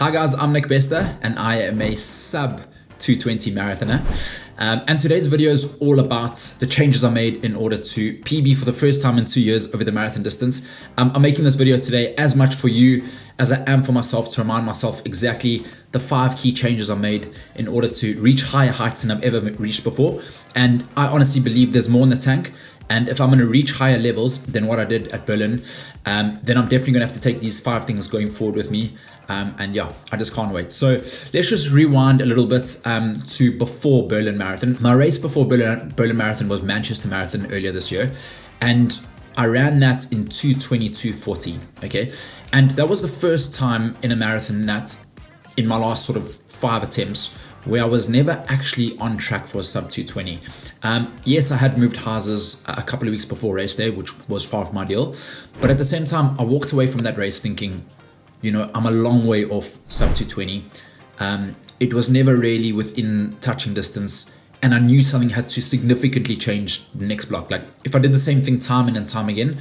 Hi guys, I'm Nick Bester and I am a sub 220 marathoner. And today's video is all about the changes I made in order to PB for the first time in 2 years over the marathon distance. I'm making this video today as much for you as I am for myself, to remind myself exactly the 5 key changes I made in order to reach higher heights than I've ever reached before. And I honestly believe there's more in the tank. And if I'm going to reach higher levels than what I did at Berlin, then I'm definitely going to have to take these 5 things going forward with me. And yeah, I just can't wait. So let's just rewind a little bit to before Berlin Marathon. My race before Berlin Marathon was Manchester Marathon earlier this year. And I ran that in 2:22:40, okay? And that was the first time in a marathon that in my last sort of 5 attempts where I was never actually on track for a sub 220. Yes, I had moved houses a couple of weeks before race day, which was part of my deal. But at the same time, I walked away from that race thinking, you know, I'm a long way off sub 220. It was never really within touching distance. And I knew something had to significantly change the next block. Like if I did the same thing time and time again,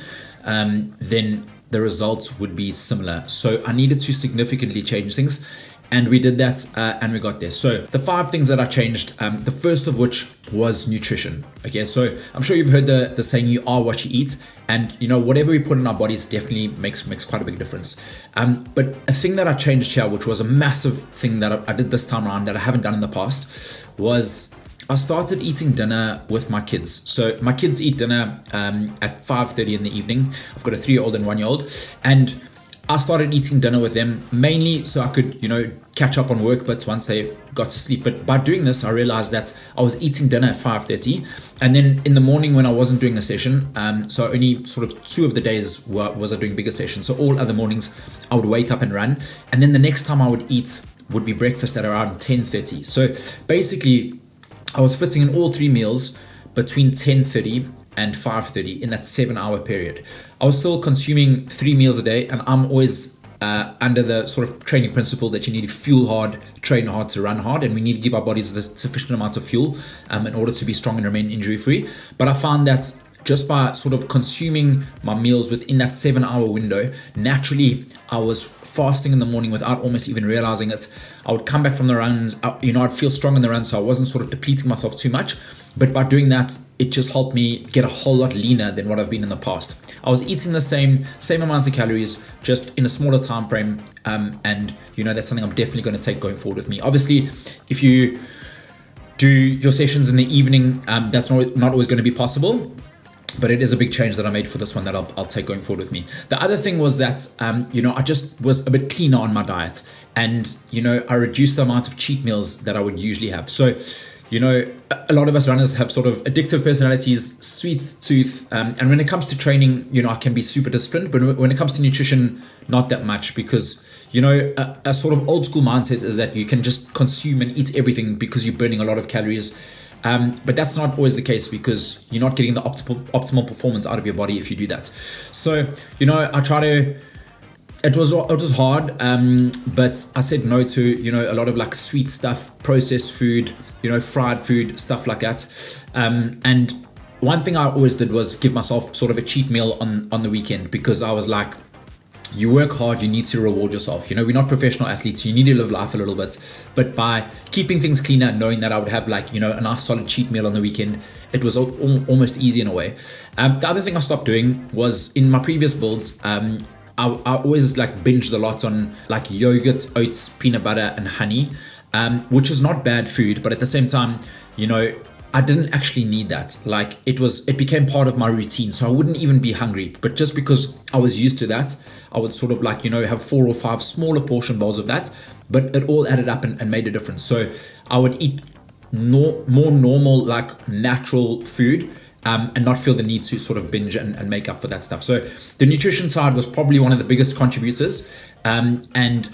then the results would be similar. So I needed to significantly change things. And we did that and we got there. So the 5 things that I changed, the first of which was nutrition. Okay, so I'm sure you've heard the saying, you are what you eat. And you know, whatever we put in our bodies definitely makes quite a big difference. But a thing that I changed here, which was a massive thing that I did this time around that I haven't done in the past, was I started eating dinner with my kids. So my kids eat dinner at 5:30 in the evening. I've got a 3-year-old and 1-year-old. And I started eating dinner with them mainly so I could, you know, catch up on work bits once they got to sleep. But by doing this, I realized that I was eating dinner at 5:30. And then in the morning when I wasn't doing a session, so only sort of 2 of the days was I doing bigger sessions. So all other mornings I would wake up and run. And then the next time I would eat would be breakfast at around 10:30. So basically I was fitting in all 3 meals between 10:30 and 5:30 in that 7-hour period. I was still consuming 3 meals a day, and I'm always under the sort of training principle that you need to fuel hard, train hard to run hard, and we need to give our bodies the sufficient amount of fuel in order to be strong and remain injury free. But I found that just by sort of consuming my meals within that 7-hour window, naturally I was fasting in the morning without almost even realizing it. I would come back from the runs, you know, I'd feel strong in the run, so I wasn't sort of depleting myself too much. But by doing that, it just helped me get a whole lot leaner than what I've been in the past. I was eating the same amounts of calories, just in a smaller time frame. And you know, that's something I'm definitely going to take going forward with me. Obviously, if you do your sessions in the evening, that's not always going to be possible. But it is a big change that I made for this one that I'll take going forward with me. The other thing was that, you know, I just was a bit cleaner on my diet. And, you know, I reduced the amount of cheat meals that I would usually have. So, you know, a lot of us runners have sort of addictive personalities, sweet tooth. And when it comes to training, you know, I can be super disciplined. But when it comes to nutrition, not that much. Because, you know, a sort of old school mindset is that you can just consume and eat everything because you're burning a lot of calories. But that's not always the case, because you're not getting the optimal performance out of your body if you do that. So, you know, I try to, it was hard, but I said no to, you know, a lot of like sweet stuff, processed food, you know, fried food, stuff like that. And one thing I always did was give myself sort of a cheat meal on the weekend, because I was like, you work hard, you need to reward yourself. You know, we're not professional athletes, you need to live life a little bit. But by keeping things cleaner, knowing that I would have like, you know, a nice solid cheat meal on the weekend, it was almost easy in a way. The other thing I stopped doing was, in my previous builds, I always like binged a lot on like yogurt, oats, peanut butter and honey, which is not bad food. But at the same time, you know, I didn't actually need that. Like it became part of my routine, so I wouldn't even be hungry. But just because I was used to that, I would sort of like, you know, have 4 or 5 smaller portion bowls of that, but it all added up and made a difference. So I would eat more normal, like natural food, and not feel the need to sort of binge and make up for that stuff. So the nutrition side was probably one of the biggest contributors. And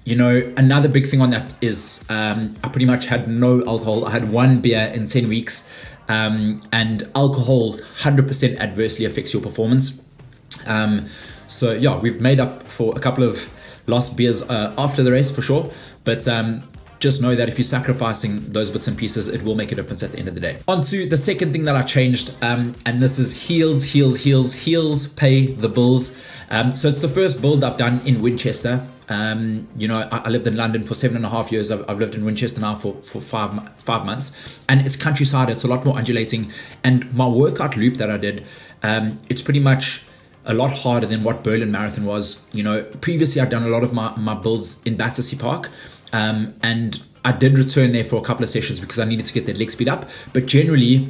you know, another big thing on that is I pretty much had no alcohol. I had 1 beer in 10 weeks, and alcohol 100% adversely affects your performance. So yeah, we've made up for a couple of lost beers after the race for sure. But just know that if you're sacrificing those bits and pieces, it will make a difference at the end of the day. On to the second thing that I changed, and this is heels pay the bills. So it's the first build I've done in Winchester I lived in London for 7.5 years. I've lived in Winchester now for 5 months, and it's countryside. It's a lot more undulating, and my workout loop that I did, it's pretty much a lot harder than what Berlin Marathon was. Previously I'd done a lot of my builds in Battersea Park, and I did return there for a couple of sessions because I needed to get that leg speed up. But generally,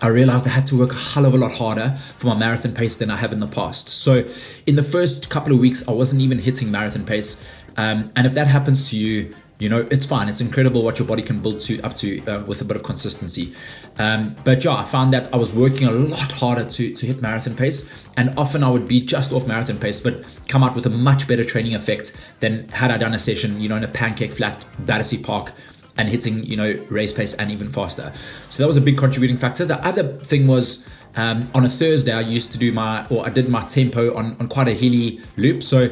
I realized I had to work a hell of a lot harder for my marathon pace than I have in the past. So in the first couple of weeks, I wasn't even hitting marathon pace. And if that happens to you, it's fine. It's incredible what your body can build up to with a bit of consistency. But yeah, I found that I was working a lot harder to hit marathon pace, and often I would be just off marathon pace, but come out with a much better training effect than had I done a session, in a pancake flat Battersea Park and hitting, race pace and even faster. So that was a big contributing factor. The other thing was, on a Thursday, I did my tempo on quite a hilly loop. So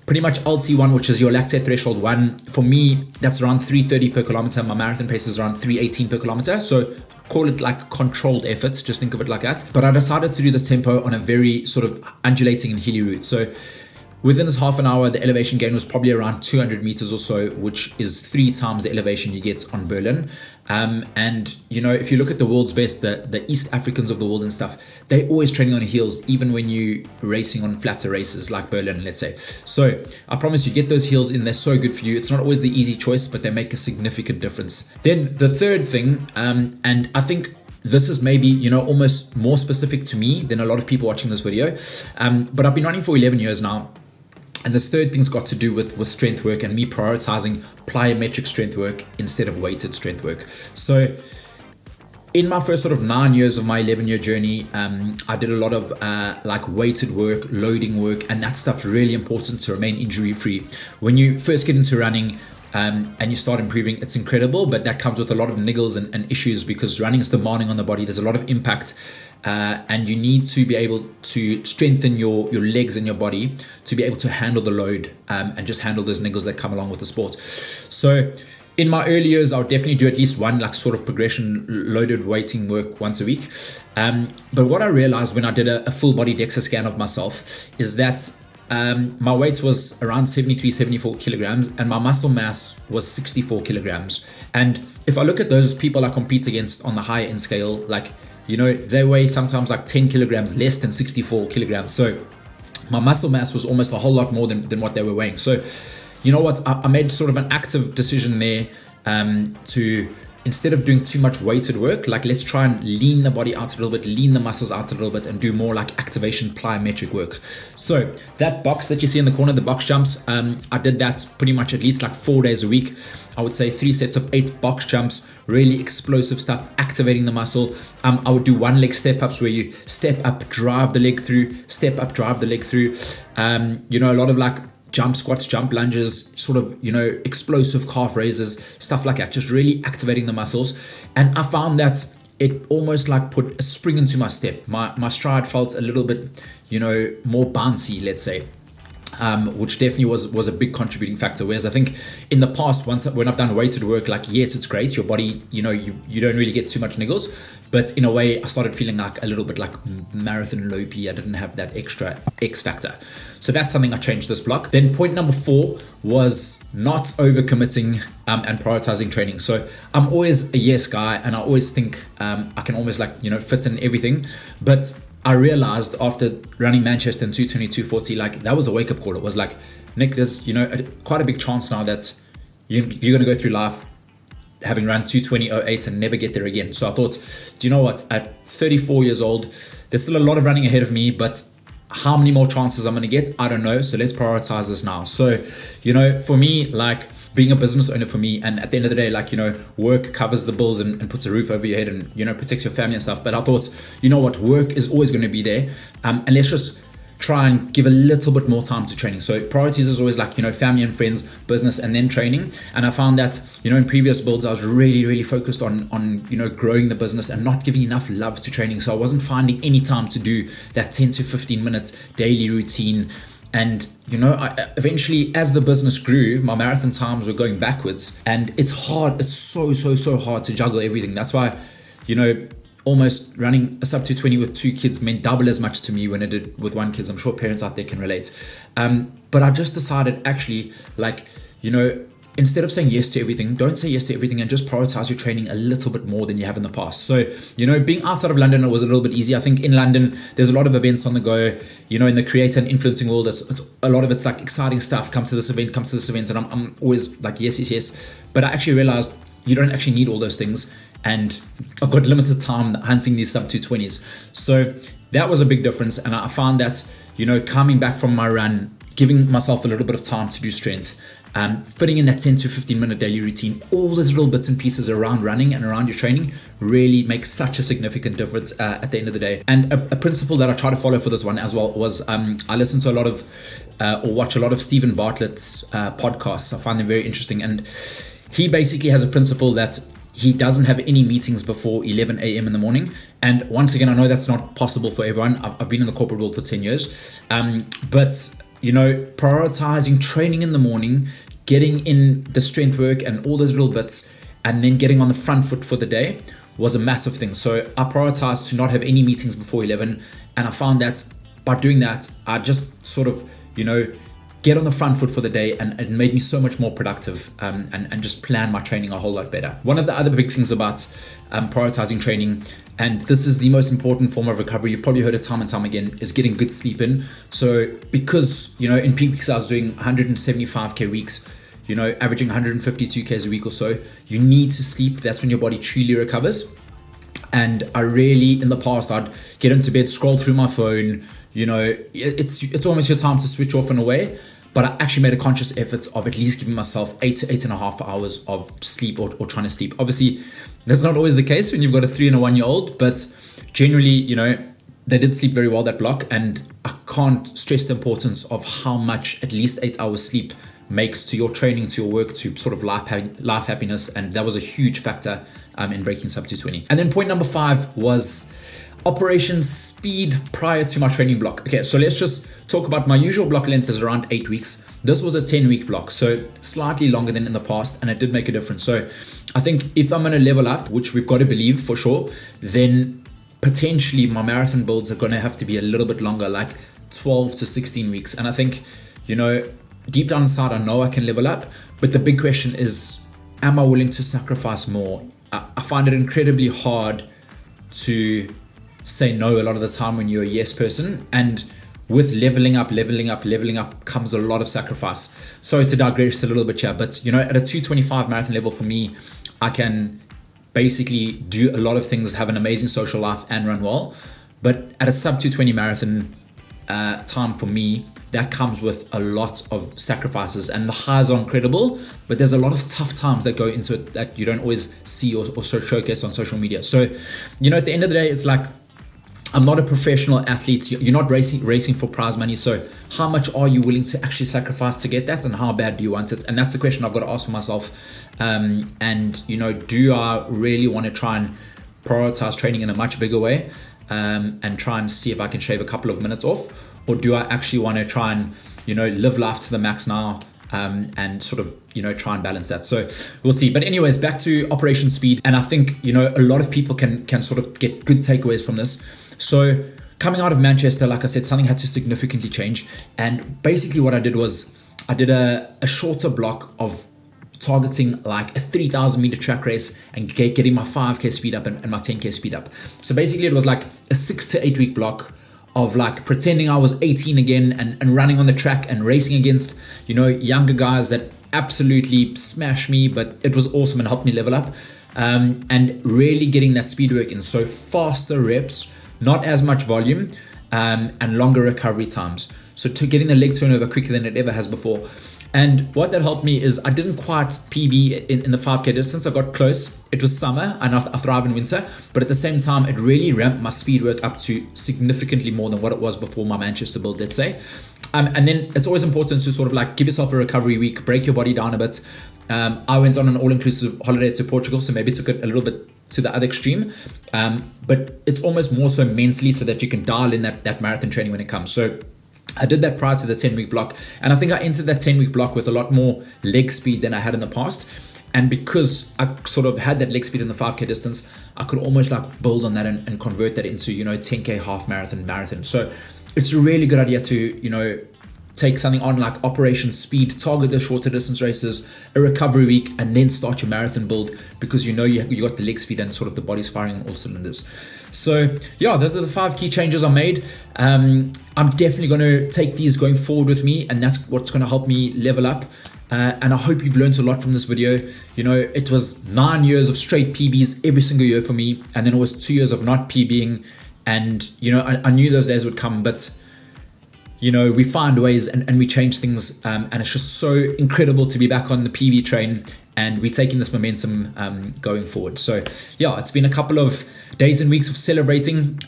pretty much LT1, which is your lactate threshold 1. For me, that's around 3:30 per kilometer. My marathon pace is around 3:18 per kilometer. So call it like controlled efforts. Just think of it like that. But I decided to do this tempo on a very sort of undulating and hilly route. So within this half an hour, the elevation gain was probably around 200 meters or so, which is 3 times the elevation you get on Berlin. And if you look at the world's best, the East Africans of the world and stuff, they're always training on heels, even when you racing on flatter races like Berlin, let's say. So I promise you, get those heels in. They're so good for you. It's not always the easy choice, but they make a significant difference. Then the third thing, and I think this is maybe, almost more specific to me than a lot of people watching this video. But I've been running for 11 years now. And this third thing's got to do with strength work and me prioritizing plyometric strength work instead of weighted strength work. So in my first sort of 9 years of my 11-year journey, I did a lot of like weighted work, loading work, and that stuff's really important to remain injury free. When you first get into running, and you start improving, it's incredible, but that comes with a lot of niggles and issues because running is demanding on the body. There's a lot of impact, and you need to be able to strengthen your legs and your body to be able to handle the load, and just handle those niggles that come along with the sport. So in my early years, I would definitely do at least one like sort of progression loaded weighting work once a week. But what I realized when I did a full body DEXA scan of myself is that my weight was around 74 kilograms and my muscle mass was 64 kilograms. And if I look at those people I compete against on the higher end scale, like, they weigh sometimes like 10 kilograms less than 64 kilograms. So my muscle mass was almost a whole lot more than what they were weighing. So you know what, I made sort of an active decision there, to, instead of doing too much weighted work, like let's try and lean the body out a little bit, lean the muscles out a little bit, and do more like activation plyometric work. So that box that you see in the corner, the box jumps, I did that pretty much at least like 4 days a week. I would say 3 sets of 8 box jumps, really explosive stuff, activating the muscle. I would do 1 leg step ups where you step up, drive the leg through, step up, drive the leg through. A lot of like jump squats, jump lunges, sort of, explosive calf raises, stuff like that, just really activating the muscles. And I found that it almost like put a spring into my step. My stride felt a little bit, more bouncy, let's say. Which definitely was a big contributing factor. Whereas I think in the past, when I've done weighted work, like, yes, it's great. Your body, you don't really get too much niggles. But in a way, I started feeling like a little bit like marathon lopey. I didn't have that extra X factor. So that's something I changed this block. Then point number 4 was not overcommitting and prioritizing training. So I'm always a yes guy, and I always think I can almost like, fit in everything. But I realized after running Manchester in 2:22:40, like that was a wake-up call. It was like, Nick, there's quite a big chance now that you're going to go through life having run 2:20:08 and never get there again. So I thought, do you know what? At 34 years old, there's still a lot of running ahead of me, but how many more chances I'm going to get, I don't know. So let's prioritize this now. So, for me, like, being a business owner for me, and at the end of the day, like, work covers the bills and puts a roof over your head and, protects your family and stuff. But I thought, work is always going to be there. And let's just try and give a little bit more time to training. So priorities is always like, family and friends, business, and then training. And I found that, in previous builds, I was really, really focused on growing the business and not giving enough love to training. So I wasn't finding any time to do that 10 to 15 minutes daily routine. And, I eventually, as the business grew, my marathon times were going backwards, and it's hard. It's so hard to juggle everything. That's why, almost running a sub 220 with 2 kids meant double as much to me when I did with 1 kid. I'm sure parents out there can relate. But I just decided actually, like, instead of saying yes to everything, don't say yes to everything and just prioritize your training a little bit more than you have in the past. So, being outside of London, it was a little bit easy. I think in London, there's a lot of events on the go, in the creator and influencing world. It's a lot of it's like exciting stuff. Come to this event. And I'm always like, yes. But I actually realized you don't actually need all those things. And I've got limited time hunting these sub 220s. So that was a big difference. And I found that, coming back from my run, giving myself a little bit of time to do strength, fitting in that 10 to 15 minute daily routine, all those little bits and pieces around running and around your training really makes such a significant difference at the end of the day. And a principle that I try to follow for this one as well was I listen to a lot of or watch a lot of Stephen Bartlett's podcasts. I find them very interesting. And he basically has a principle that he doesn't have any meetings before 11 a.m. in the morning. And once again, I know that's not possible for everyone. I've been in the corporate world for 10 years. But prioritizing training in the morning, getting in the strength work and all those little bits, and then getting on the front foot for the day was a massive thing. So I prioritized to not have any meetings before 11. And I found that by doing that, I just sort of, get on the front foot for the day, and it made me so much more productive and just plan my training a whole lot better. One of the other big things about prioritizing training, and this is the most important form of recovery, you've probably heard it time and time again, is getting good sleep in. So because, in peak weeks I was doing 175k weeks, averaging 152k's a week or so, you need to sleep. That's when your body truly recovers. And I really, in the past, I'd get into bed, scroll through my phone, it's almost your time to switch off in a way. But I actually made a conscious effort of at least giving myself 8 to 8.5 hours of sleep or trying to sleep. Obviously, that's not always the case when you've got a 3 and a 1 year old, but generally, they did sleep very well that block. And I can't stress the importance of how much at least 8 hours sleep makes to your training, to your work, to sort of life happiness. And that was a huge factor in breaking sub 220. And then point number 5 was operation speed prior to my training block. Okay, so let's just talk about my usual block length is around 8 weeks. This was a 10-week block, so slightly longer than in the past, and it did make a difference. So I think if I'm going to level up, which we've got to believe for sure, then potentially my marathon builds are going to have to be a little bit longer, like 12 to 16 weeks. And I think, deep down inside, I know I can level up, but the big question is, am I willing to sacrifice more? I find it incredibly hard to say no a lot of the time when you're a yes person, and with leveling up comes a lot of sacrifice. Sorry to digress a little bit here, but at a 225 marathon level for me, I can basically do a lot of things, have an amazing social life and run well. But at a sub 220 marathon time for me, that comes with a lot of sacrifices, and the highs are incredible, but there's a lot of tough times that go into it that you don't always see or showcase on social media. So, at the end of the day, it's like, I'm not a professional athlete. You're not racing for prize money. So how much are you willing to actually sacrifice to get that, and how bad do you want it? And that's the question I've got to ask for myself. And do I really want to try and prioritize training in a much bigger way, and try and see if I can shave a couple of minutes off, or do I actually want to try and live life to the max now, and sort of try and balance that? So we'll see. But anyways, back to operation speed, and I think a lot of people can sort of get good takeaways from this. So coming out of Manchester, like I said, something had to significantly change. And basically what I did was I did a shorter block of targeting like a 3,000 meter track race and getting my 5k speed up and my 10k speed up. So basically it was like a 6 to 8 week block of like pretending I was 18 again and running on the track and racing against, younger guys that absolutely smashed me, but it was awesome and helped me level up. And really getting that speed work in. So faster reps, not as much volume, and longer recovery times. So to getting the leg turnover quicker than it ever has before. And what that helped me is I didn't quite PB in the 5k distance. I got close. It was summer and I thrive in winter, but at the same time, it really ramped my speed work up to significantly more than what it was before my Manchester build, let's say. And then it's always important to sort of like give yourself a recovery week, break your body down a bit. I went on an all-inclusive holiday to Portugal, so maybe took it a little bit to the other extreme. But it's almost more so mentally so that you can dial in that marathon training when it comes. So I did that prior to the 10-week block. And I think I entered that 10-week block with a lot more leg speed than I had in the past. And because I sort of had that leg speed in the 5k distance, I could almost like build on that and convert that into, 10k half marathon. So it's a really good idea to, take something on like Operation Speed, target the shorter distance races, a recovery week, and then start your marathon build, because you got the leg speed and sort of the body's firing on all cylinders. So yeah, those are the 5 key changes I made. I'm definitely going to take these going forward with me, and that's what's going to help me level up. And I hope you've learned a lot from this video. It was 9 years of straight PBs every single year for me, and then it was 2 years of not PBing. And I knew those days would come, but we find ways and we change things, and it's just so incredible to be back on the PB train, and we're taking this momentum going forward. So yeah, it's been a couple of days and weeks of celebrating,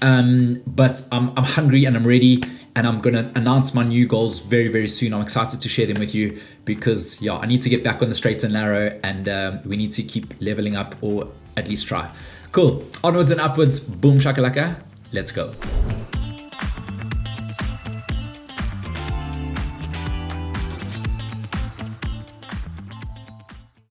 but I'm hungry and I'm ready, and I'm going to announce my new goals very, very soon. I'm excited to share them with you, because yeah, I need to get back on the straight and narrow, and we need to keep leveling up, or at least try. Cool. Onwards and upwards. Boom shakalaka. Let's go.